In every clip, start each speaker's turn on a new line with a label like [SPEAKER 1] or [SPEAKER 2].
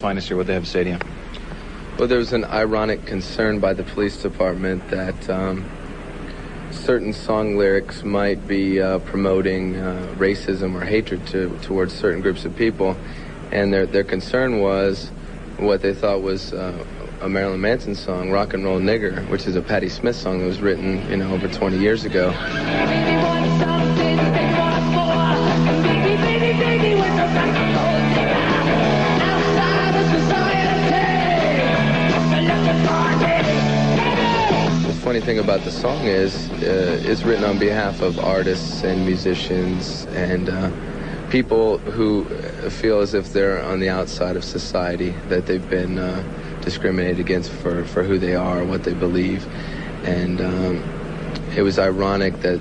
[SPEAKER 1] Finest here, what they have to say to you?
[SPEAKER 2] Well, there was an ironic concern by the police department that certain song lyrics might be promoting racism or hatred towards certain groups of people, and their concern was what they thought was a Marilyn Manson song, Rock and Roll Nigger, which is a Patti Smith song that was written, over 20 years ago. The funny thing about the song is it's written on behalf of artists and musicians and people who feel as if they're on the outside of society, that they've been discriminated against for who they are, what they believe. And it was ironic that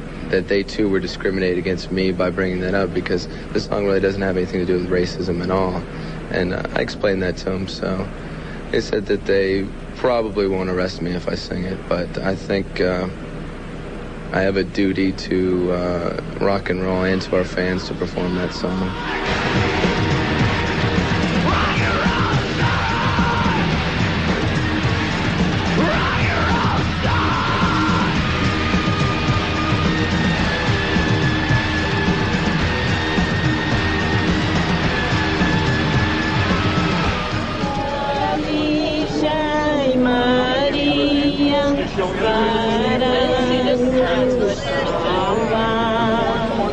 [SPEAKER 2] they too were discriminated against me by bringing that up, because this song really doesn't have anything to do with racism at all. And I explained that to them, so they said that they probably won't arrest me if I sing it, but I think I have a duty to rock and roll and to our fans to perform that song.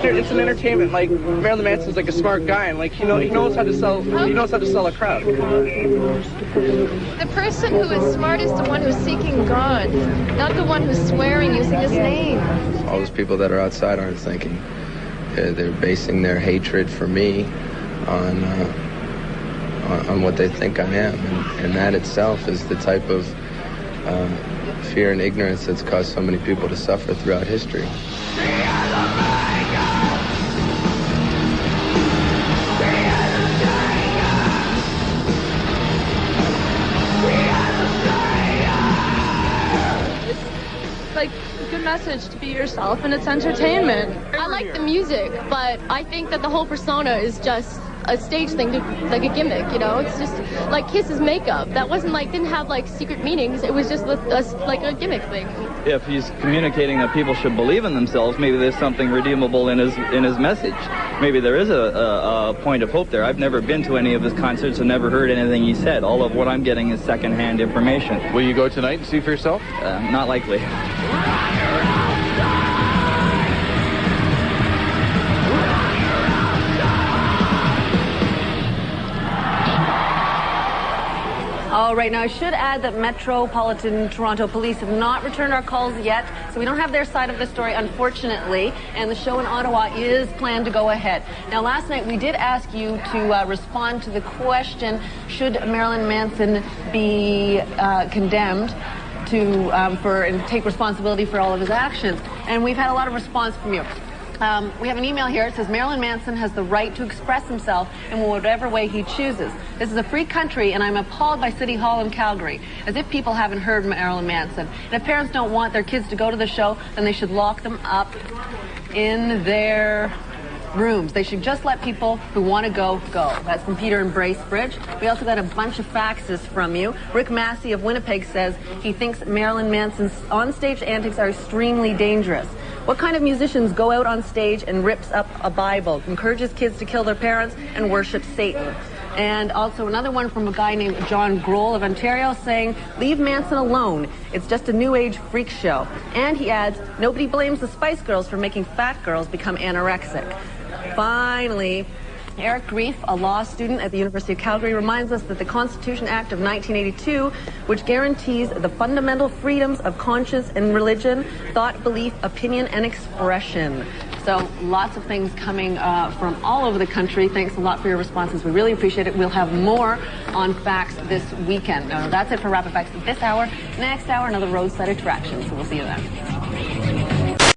[SPEAKER 3] It's an entertainment. Like, Marilyn Manson's like a smart guy, and like he knows how to sell a crowd.
[SPEAKER 4] The person who is smart is the one who's seeking God, not the one who's swearing using his name.
[SPEAKER 2] All those people that are outside aren't thinking. They're basing their hatred for me on what they think I am, and that itself is the type of fear and ignorance that's caused so many people to suffer throughout history.
[SPEAKER 5] Like a good message to be yourself, and it's entertainment.
[SPEAKER 6] I like the music, but I think that the whole persona is just a stage thing, like a gimmick, It's just like Kiss's makeup. That wasn't didn't have secret meanings. It was just like a gimmick thing.
[SPEAKER 7] If he's communicating that people should believe in themselves, maybe there's something redeemable in his message. Maybe there is a point of hope there. I've never been to any of his concerts and never heard anything he said. All of what I'm getting is secondhand information.
[SPEAKER 1] Will you go tonight and see for yourself?
[SPEAKER 7] Not likely.
[SPEAKER 8] All right, now I should add that Metropolitan Toronto Police have not returned our calls yet, so we don't have their side of the story, unfortunately, and the show in Ottawa is planned to go ahead. Now, last night we did ask you to respond to the question, should Marilyn Manson be condemned and take responsibility for all of his actions? And we've had a lot of response from you. We have an email here. It says, Marilyn Manson has the right to express himself in whatever way he chooses. This is a free country, and I'm appalled by City Hall in Calgary, as if people haven't heard Marilyn Manson. And if parents don't want their kids to go to the show, then they should lock them up in their rooms. They should just let people who want to go. That's from Peter in Bracebridge. We also got a bunch of faxes from you. Rick Massey of Winnipeg says he thinks Marilyn Manson's onstage antics are extremely dangerous. What kind of musicians go out on stage and rips up a Bible, encourages kids to kill their parents, and worship Satan? And also another one from a guy named John Grohl of Ontario saying, leave Manson alone. It's just a new age freak show. And he adds, nobody blames the Spice Girls for making fat girls become anorexic. Finally, Eric Grief, a law student at the University of Calgary, reminds us that the Constitution Act of 1982, which guarantees the fundamental freedoms of conscience and religion, thought, belief, opinion, and expression. So lots of things coming from all over the country. Thanks a lot for your responses. We really appreciate it. We'll have more on facts this weekend. That's it for Rapid Facts this hour. Next hour, another roadside attraction. So we'll see you then.